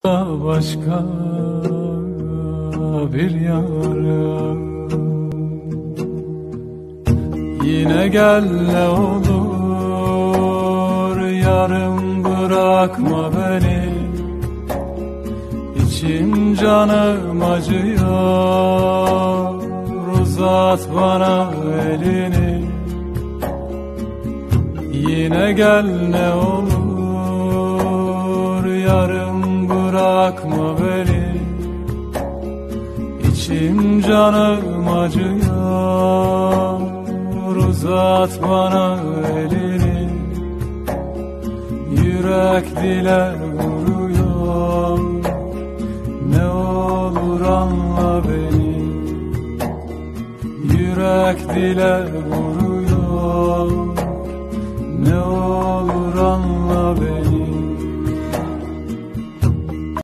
Başka bir yarım. Yine gel ne olur, yarım bırakma beni. İçim canım acıyor, uzat bana elini. Yine gel ne olur, yarım bırakma beni. İçim canım acıyor, uzat bana elini. Yürek dile vuruyor, ne olur anla beni. Yürek dile vuruyor,